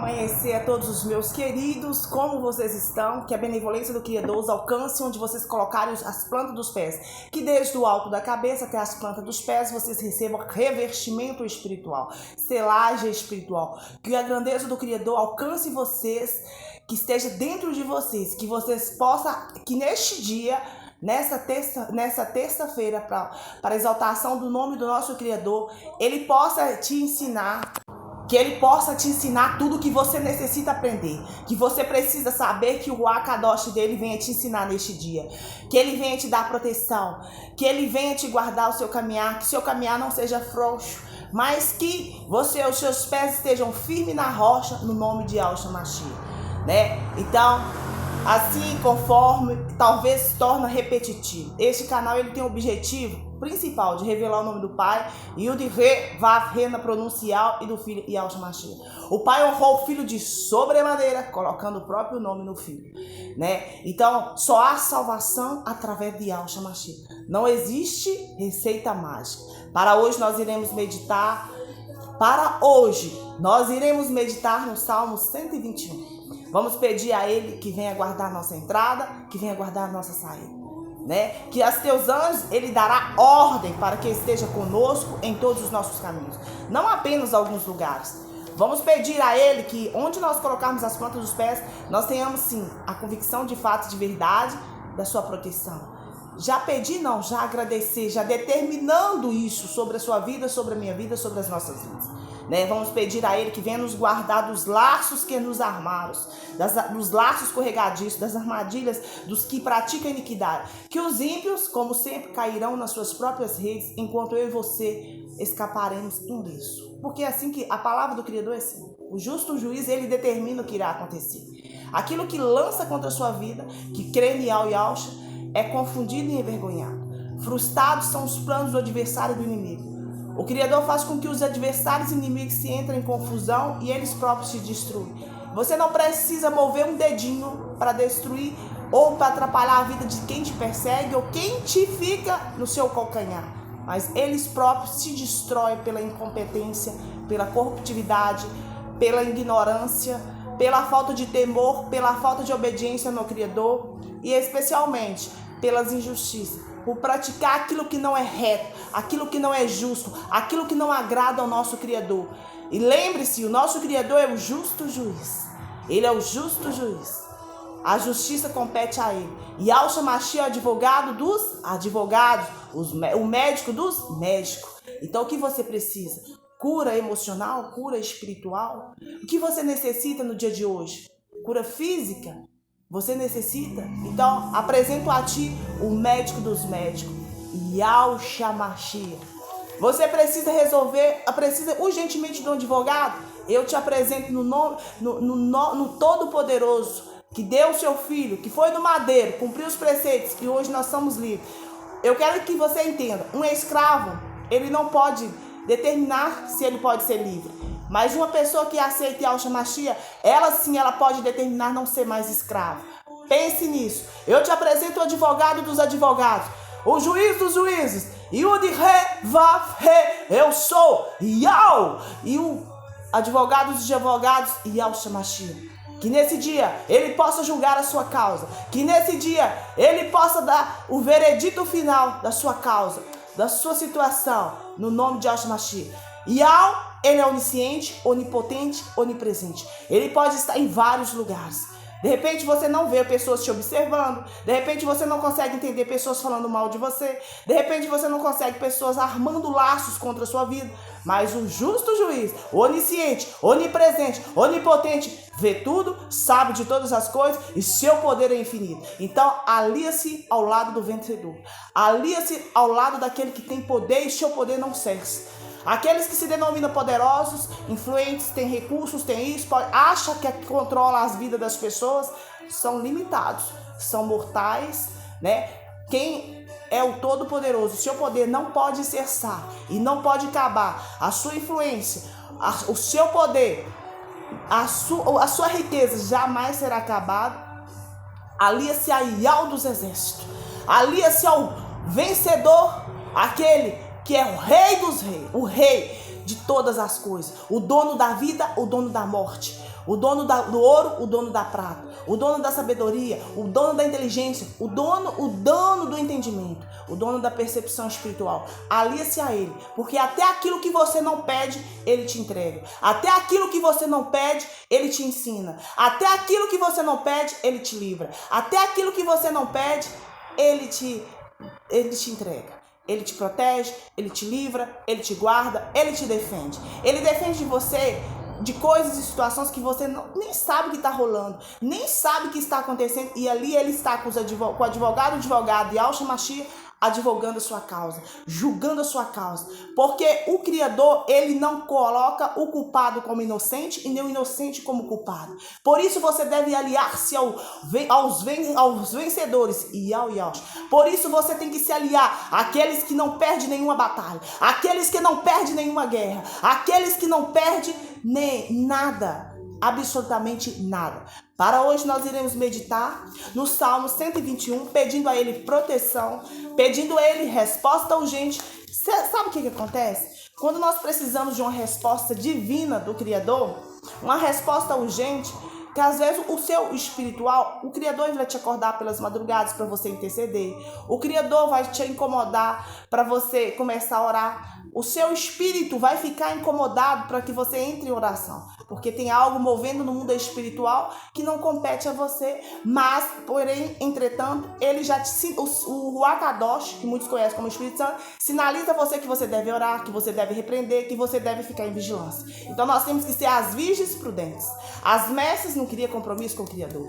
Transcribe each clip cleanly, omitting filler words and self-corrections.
amanhecer a todos os meus queridos, como vocês estão? Que a benevolência do Criador os alcance onde vocês colocarem as plantas dos pés. Que desde o alto da cabeça até as plantas dos pés vocês recebam revestimento espiritual, selagem espiritual. Que a grandeza do Criador alcance vocês, que esteja dentro de vocês, que vocês possam, que neste dia, nessa terça-feira, para a exaltação do nome do nosso Criador, Ele possa te ensinar. Que Ele possa te ensinar tudo que você necessita aprender. Que você precisa saber, que o Ruach Kadosh dele venha te ensinar neste dia. Que Ele venha te dar proteção. Que Ele venha te guardar o seu caminhar. Que o seu caminhar não seja frouxo. Mas que os seus pés estejam firmes na rocha, no nome de Yahshua Mashiach, né? Então, assim, conforme, talvez se torna repetitivo. Este canal ele tem o objetivo principal de revelar o nome do Pai, e o de na pronuncial, e do Filho Yahshua Mashiach. O Pai honrou o Filho de sobremaneira, colocando o próprio nome no Filho, né? Então, só há salvação através de Yahshua Mashiach. Não existe receita mágica. Para hoje nós iremos meditar no Salmo 121. Vamos pedir a Ele que venha guardar nossa entrada, que venha guardar nossa saída, né? Que aos teus anjos Ele dará ordem para que esteja conosco em todos os nossos caminhos, não apenas alguns lugares. Vamos pedir a Ele que onde nós colocarmos as plantas dos pés, nós tenhamos sim a convicção de fato, de verdade, da sua proteção. Já pedi não, já agradecer, já determinando isso sobre a sua vida, sobre a minha vida, sobre as nossas vidas, né? Vamos pedir a Ele que venha nos guardar dos laços que nos armaram, dos laços escorregadiços, das armadilhas dos que praticam iniquidade. Que os ímpios, como sempre, cairão nas suas próprias redes, enquanto eu e você escaparemos ileso. Porque é assim que a palavra do Criador é assim. O justo juiz, ele determina o que irá acontecer. Aquilo que lança contra a sua vida, que crê em Yahshua, é confundido e envergonhado. Frustrados são os planos do adversário e do inimigo. O Criador faz com que os adversários e inimigos se entrem em confusão e eles próprios se destruem. Você não precisa mover um dedinho para destruir ou para atrapalhar a vida de quem te persegue ou quem te fica no seu calcanhar. Mas eles próprios se destroem pela incompetência, pela corruptividade, pela ignorância, pela falta de temor, pela falta de obediência no Criador e especialmente pelas injustiças, por praticar aquilo que não é reto, aquilo que não é justo, aquilo que não agrada ao nosso Criador. E lembre-se, o nosso Criador é o justo juiz. Ele é o justo juiz. A justiça compete a Ele. E Yahshua Mashiach é o advogado dos advogados, o médico dos médicos. Então o que você precisa? Cura emocional, cura espiritual? O que você necessita no dia de hoje? Cura física? Você necessita? Então, apresento a ti o médico dos médicos, Yahshua Mashiach. Você precisa precisa urgentemente de um advogado? Eu te apresento no Todo-Poderoso, que deu o seu filho, que foi no madeiro, cumpriu os preceitos, e hoje nós somos livres. Eu quero que você entenda, um escravo, ele não pode determinar se ele pode ser livre. Mas uma pessoa que aceita Yahshua Mashiach, ela sim, ela pode determinar não ser mais escravo. Pense nisso. Eu te apresento o advogado dos advogados, o juiz dos juízes, e o de eu sou Yahweh, e o advogado dos advogados, Yahshua Mashiach. Que nesse dia ele possa julgar a sua causa, que nesse dia ele possa dar o veredito final da sua causa, da sua situação, no nome de Yahshua Mashiach. Yahweh, ele é onisciente, onipotente, onipresente. Ele pode estar em vários lugares. De repente você não vê pessoas te observando. De repente você não consegue entender pessoas falando mal de você. De repente você não consegue pessoas armando laços contra a sua vida. Mas o justo juiz, o onisciente, onipresente, onipotente, vê tudo, sabe de todas as coisas e seu poder é infinito. Então alia-se ao lado do vencedor. Alia-se ao lado daquele que tem poder e seu poder não cessa. Aqueles que se denominam poderosos, influentes, têm recursos, têm isso, acham que controla as vidas das pessoas, são limitados, são mortais, né? Quem é o Todo-Poderoso, seu poder não pode cessar e não pode acabar. A sua influência, o seu poder, a sua riqueza jamais será acabada. Alia-se a Yahweh dos exércitos, alia-se ao vencedor, aquele que é o rei dos reis, o rei de todas as coisas, o dono da vida, o dono da morte, o dono do ouro, o dono da prata, o dono da sabedoria, o dono da inteligência, o dono do entendimento, o dono da percepção espiritual. Alia-se a ele, porque até aquilo que você não pede, ele te entrega. Até aquilo que você não pede, ele te ensina. Até aquilo que você não pede, ele te livra. Até aquilo que você não pede, ele te entrega. Ele te protege, ele te livra, ele te guarda, ele te defende. Ele defende de você de coisas e situações que você nem sabe o que está rolando, nem sabe o que está acontecendo. E ali ele está com o advogado Yahshua Mashiach advogando a sua causa, julgando a sua causa. Porque o Criador, ele não coloca o culpado como inocente e nem o inocente como culpado. Por isso você deve aliar-se aos vencedores e ao Yahshua. Por isso você tem que se aliar àqueles que não perdem nenhuma batalha, àqueles que não perdem nenhuma guerra, àqueles que não perdem nem nada, absolutamente nada. Para hoje nós iremos meditar no Salmo 121, pedindo a ele proteção, pedindo a ele resposta urgente. Sabe o que acontece? Quando nós precisamos de uma resposta divina do Criador, uma resposta urgente, que às vezes o seu espiritual, o Criador vai te acordar pelas madrugadas para você interceder, o Criador vai te incomodar para você começar a orar, o seu espírito vai ficar incomodado para que você entre em oração, porque tem algo movendo no mundo espiritual que não compete a você, mas, porém, entretanto, ele já o Ruach Kadosh, que muitos conhecem como Espírito Santo, sinaliza a você que você deve orar, que você deve repreender, que você deve ficar em vigilância. Então nós temos que ser as virgens prudentes. As mestres não queriam compromisso com o Criador.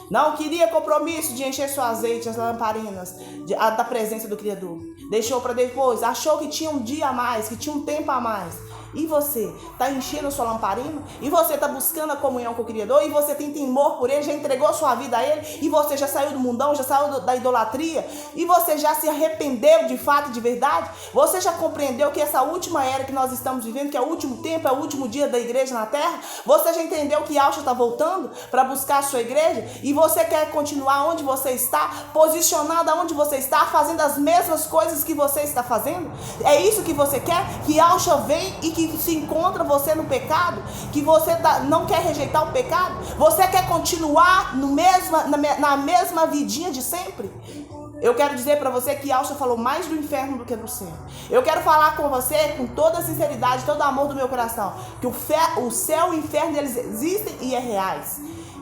Não queria compromisso de encher seu azeite, as lamparinas da presença do Criador. Deixou para depois, achou que tinha um dia a mais, que tinha um tempo a mais. E você está enchendo a sua lamparina? E você está buscando a comunhão com o Criador? E você tem temor por ele? Já entregou sua vida a ele? E você já saiu do mundão? Já saiu da idolatria? E você já se arrependeu de fato e de verdade? Você já compreendeu que essa última era que nós estamos vivendo, que é o último tempo, é o último dia da igreja na terra? Você já entendeu que Yahshua está voltando para buscar a sua igreja? E você quer continuar onde você está? Posicionado onde você está? Fazendo as mesmas coisas que você está fazendo? É isso que você quer? Que Yahshua venha e que se encontra você no pecado, que você não quer rejeitar o pecado, você quer continuar na mesma vidinha de sempre? Eu quero dizer para você que Yahshua falou mais do inferno do que do céu. Eu quero falar com você com toda a sinceridade, todo o amor do meu coração, que o céu e o inferno eles existem e é reais.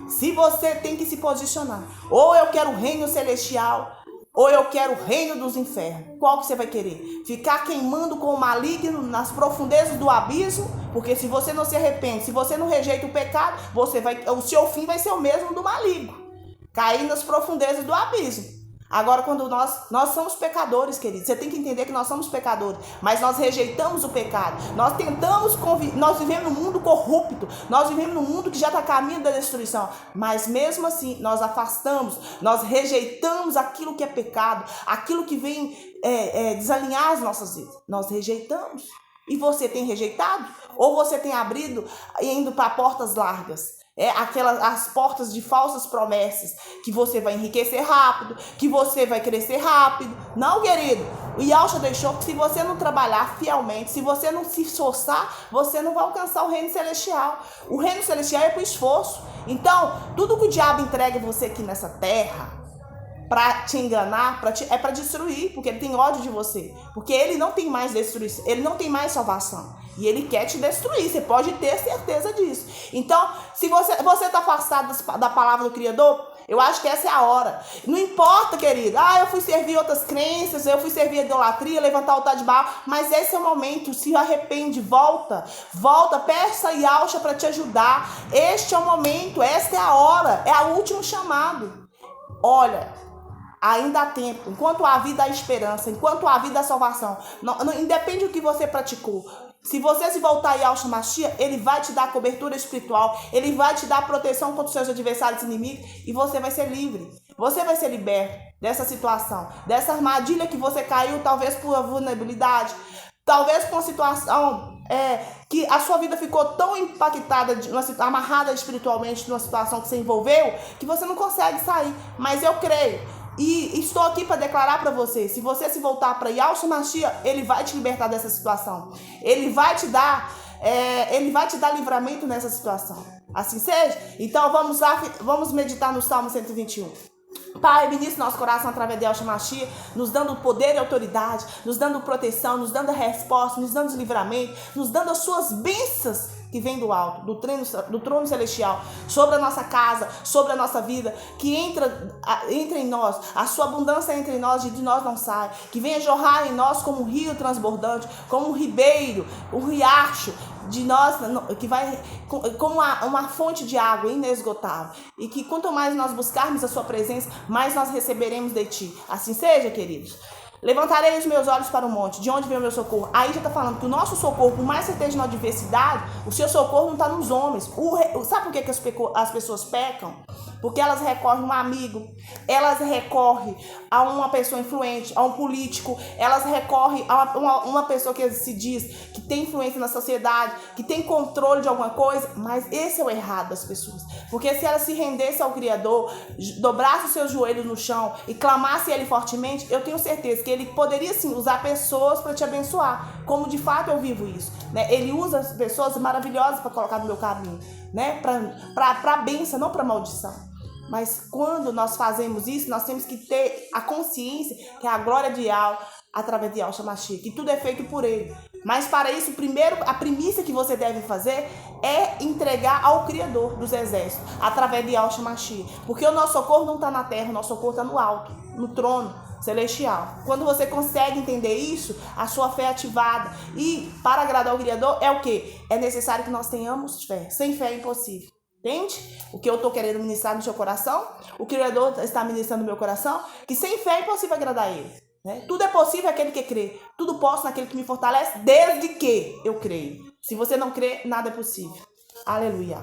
Se você tem que se posicionar, ou eu quero o reino celestial, ou eu quero o reino dos infernos. Qual que você vai querer? Ficar queimando com o maligno nas profundezas do abismo? Porque se você não se arrepende, se você não rejeita o pecado, o seu fim vai ser o mesmo do maligno. Cair nas profundezas do abismo. Agora, quando nós somos pecadores, queridos, você tem que entender que nós somos pecadores, mas nós rejeitamos o pecado, nós vivemos num mundo corrupto, nós vivemos num mundo que já está a caminho da destruição, mas mesmo assim, nós afastamos, nós rejeitamos aquilo que é pecado, aquilo que vem desalinhar as nossas vidas, nós rejeitamos. E você tem rejeitado? Ou você tem abrido e indo para portas largas? As portas de falsas promessas, que você vai enriquecer rápido, que você vai crescer rápido. Não, querido, o Yahshua deixou que se você não trabalhar fielmente, se você não se esforçar, você não vai alcançar o reino celestial. O reino celestial é para o esforço. Então, tudo que o diabo entrega você aqui nessa terra, para te enganar, é para destruir, porque ele tem ódio de você, porque ele não tem mais destruição, ele não tem mais salvação, e ele quer te destruir, você pode ter certeza disso. Então, se você está afastado da palavra do Criador, eu acho que essa é a hora. Não importa, querido, eu fui servir outras crenças, eu fui servir a idolatria, levantar o altar de Baal, mas esse é o momento, se arrepende, volta, peça a Yahshua para te ajudar. Este é o momento, esta é a hora, é o último chamado. Olha, ainda há tempo, enquanto há vida há esperança, enquanto há vida há salvação. Não, independe do que você praticou. Se você se voltar a Yahshua Mashiach, ele vai te dar cobertura espiritual, ele vai te dar proteção contra os seus adversários inimigos e você vai ser livre. Você vai ser liberto dessa situação, dessa armadilha que você caiu, talvez por vulnerabilidade, talvez por uma situação que a sua vida ficou tão impactada, amarrada espiritualmente numa situação que você envolveu, que você não consegue sair. Mas eu creio. E estou aqui para declarar para você, se você se voltar para Yahshua Mashiach, ele vai te libertar dessa situação. Ele vai te dar livramento nessa situação. Assim seja? Então vamos lá, vamos meditar no Salmo 121. Pai, ministra nosso coração através de Yahshua Mashiach, nos dando poder e autoridade, nos dando proteção, nos dando resposta, nos dando livramento, nos dando as suas bênçãos que vem do alto, do trono celestial, sobre a nossa casa, sobre a nossa vida, que entra em nós, a sua abundância entra em nós e de nós não sai, que venha jorrar em nós como um rio transbordante, como um ribeiro, um riacho de nós, que vai como uma fonte de água inesgotável, e que quanto mais nós buscarmos a sua presença, mais nós receberemos de ti. Assim seja, queridos. Levantarei os meus olhos para o monte, de onde vem o meu socorro? Aí já está falando que o nosso socorro, por mais que você esteja na adversidade, o seu socorro não está nos homens. Sabe por que as pessoas pecam? Porque elas recorrem a um amigo, elas recorrem a uma pessoa influente, a um político, elas recorrem a uma pessoa que se diz que tem influência na sociedade, que tem controle de alguma coisa, mas esse é o errado das pessoas. Porque se elas se rendessem ao Criador, dobrassem os seus joelhos no chão e clamassem Ele fortemente, eu tenho certeza que Ele poderia sim usar pessoas para te abençoar, como de fato eu vivo isso, né? Ele usa as pessoas maravilhosas para colocar no meu caminho, né? Para bênção, não para maldição. Mas quando nós fazemos isso, nós temos que ter a consciência que é a glória de Yahweh através de Yahshua Mashiach, que tudo é feito por Ele. Mas para isso, primeiro, a primícia que você deve fazer é entregar ao Criador dos exércitos, através de Yahshua Mashiach. Porque o nosso socorro não está na terra, o nosso socorro está no alto, no trono celestial. Quando você consegue entender isso, a sua fé é ativada. E para agradar ao Criador é o quê? É necessário que nós tenhamos fé. Sem fé é impossível. Entende? O que eu estou querendo ministrar no seu coração, o Criador está ministrando no meu coração, que sem fé é impossível agradar a Ele. Né? Tudo é possível aquele que crê. Tudo posso naquele que me fortalece, desde que eu creio. Se você não crê, nada é possível. Aleluia.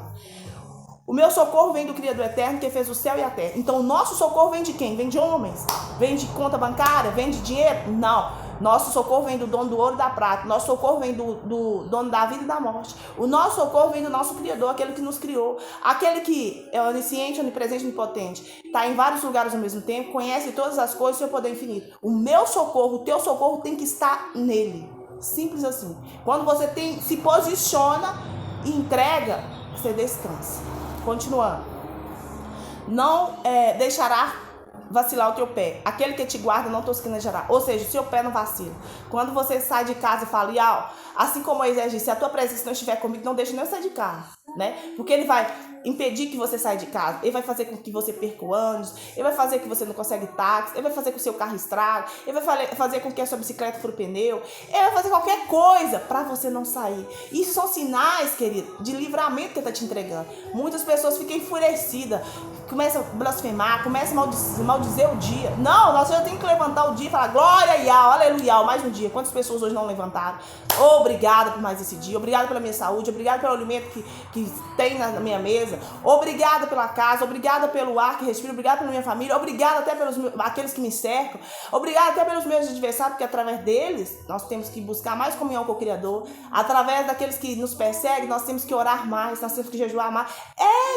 O meu socorro vem do Criador eterno que fez o céu e a terra. Então o nosso socorro vem de quem? Vem de homens? Vem de conta bancária? Vem de dinheiro? Não. Nosso socorro vem do dono do ouro e da prata. Nosso socorro vem do dono da vida e da morte. O nosso socorro vem do nosso Criador, aquele que nos criou. Aquele que é onisciente, onipresente, onipotente. Está em vários lugares ao mesmo tempo, conhece todas as coisas, seu poder infinito. O meu socorro, o teu socorro tem que estar nele. Simples assim. Quando você se posiciona e entrega, você descansa. Continuando. Não deixará vacilar o teu pé. Aquele que te guarda não tosquenejará. Ou seja, o seu pé não vacila. Quando você sai de casa e fala, Yau, assim como Moisés disse, se a tua presença não estiver comigo, não deixe nem eu sair de casa. Né? Porque ele vai impedir que você saia de casa. Ele vai fazer com que você perca ônibus. Ele vai fazer que você não consegue táxi. Ele vai fazer com que o seu carro estrague. Ele vai fazer com que a sua bicicleta fure o pneu. Ele vai fazer qualquer coisa para você não sair. Isso são sinais, querido, de livramento que ele está te entregando. Muitas pessoas ficam enfurecidas, começam a blasfemar, começam a maldizer o dia. Não, nós já temos que levantar o dia e falar glória a Yahweh, aleluia, mais um dia. Quantas pessoas hoje não levantaram? Obrigada por mais esse dia. Obrigada pela minha saúde. Obrigada pelo alimento que tem na minha mesa. Obrigada pela casa, obrigada pelo ar que respiro, obrigada pela minha família, obrigada até pelos aqueles que me cercam, obrigada até pelos meus adversários, porque através deles nós temos que buscar mais comunhão com o Criador, através daqueles que nos perseguem, nós temos que orar mais, nós temos que jejuar mais,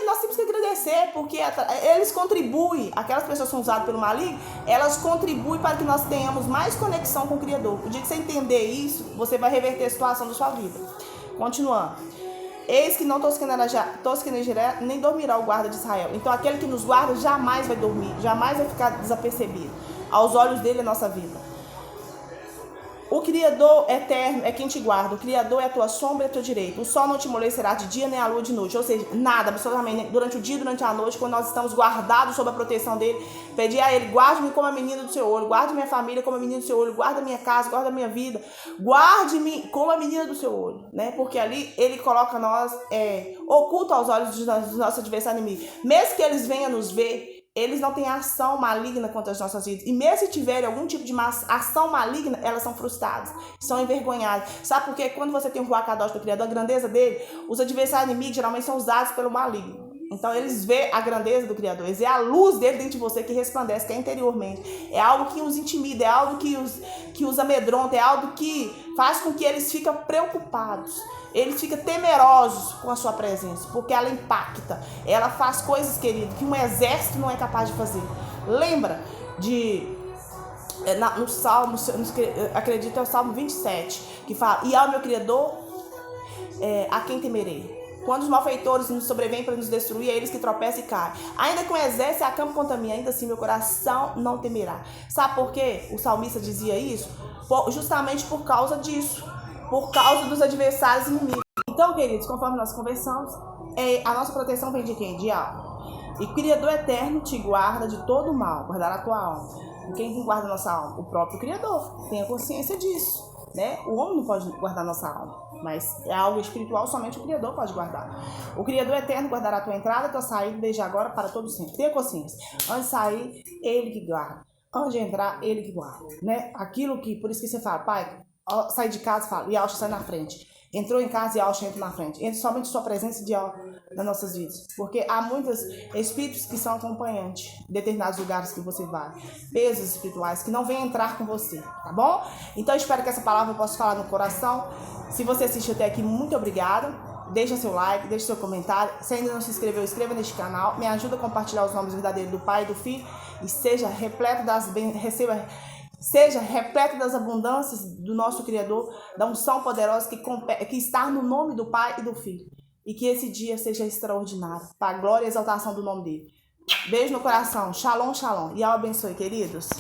nós temos que agradecer, porque eles contribuem, aquelas pessoas que são usadas pelo maligno, elas contribuem para que nós tenhamos mais conexão com o Criador. O dia que você entender isso, você vai reverter a situação da sua vida. Continuando. Eis que não tosquenejará, nem dormirá o guarda de Israel. Então aquele que nos guarda jamais vai dormir, jamais vai ficar desapercebido. Aos olhos dele é a nossa vida. O Criador eterno é quem te guarda. O Criador é a tua sombra e a tua direita. O sol não te amolecerá de dia, nem a lua de noite. Ou seja, nada, absolutamente, durante o dia e durante a noite, quando nós estamos guardados sob a proteção dele, pedir a ele, guarde-me como a menina do seu olho, guarde minha família como a menina do seu olho, guarda minha casa, guarda a minha vida, guarde-me como a menina do seu olho, né? Porque ali ele coloca nós oculto aos olhos dos nossos adversários inimigos. Mesmo que eles venham nos ver, eles não têm ação maligna contra as nossas vidas. E mesmo se tiverem algum tipo de ação maligna, elas são frustradas, são envergonhadas. Sabe por quê? Quando você tem o Ruach Kadosh do Criador, a grandeza dele, os adversários inimigos geralmente são usados pelo maligno. Então eles veem a grandeza do Criador, eles veem a luz dele dentro de você que resplandece, que é interiormente. É algo que os intimida, é algo que os amedronta, é algo que faz com que eles fiquem preocupados. Eles ficam temerosos com a sua presença, porque ela impacta. Ela faz coisas, querido, que um exército não é capaz de fazer. Lembra no Salmo, acredito é o Salmo 27, que fala, e ao meu Criador, a quem temerei? Quando os malfeitores nos sobrevêm para nos destruir, é eles que tropeçam e caem. Ainda que um exército se acampe contra mim, ainda assim meu coração não temerá. Sabe por quê o salmista dizia isso? Justamente por causa disso. Por causa dos adversários inimigos. Então, queridos, conforme nós conversamos, a nossa proteção vem de quem? De alma. E o Criador eterno te guarda de todo mal, guardará a tua alma. E quem guarda a nossa alma? O próprio Criador. Tenha consciência disso. Né? O homem não pode guardar nossa alma, mas é algo espiritual, somente o Criador pode guardar. O Criador eterno guardará a tua entrada e a tua saída desde agora para todo sempre. Tenha consciência. Antes de sair, Ele que guarda. Antes de entrar, Ele que guarda. Né? Aquilo que, por isso que você fala, pai, sai de casa, fala, e Yahshua sai na frente. Entrou em casa e Yahshua entra na frente. Entra somente sua presença de Yahshua nas nossas vidas. Porque há muitos espíritos que são acompanhantes em determinados lugares que você vai. Pesos espirituais que não vêm entrar com você. Tá bom? Então eu espero que essa palavra eu possa falar no coração. Se você assistiu até aqui, muito obrigada. Deixa seu like, deixa seu comentário. Se ainda não se inscreveu, inscreva neste canal. Me ajuda a compartilhar os nomes verdadeiros do Pai e do Filho. E seja repleto das Seja repleto das abundâncias do nosso Criador, da unção poderosa que está no nome do Pai e do Filho. E que esse dia seja extraordinário, para a glória e exaltação do nome dele. Beijo no coração. Shalom, shalom. E ao abençoe, queridos.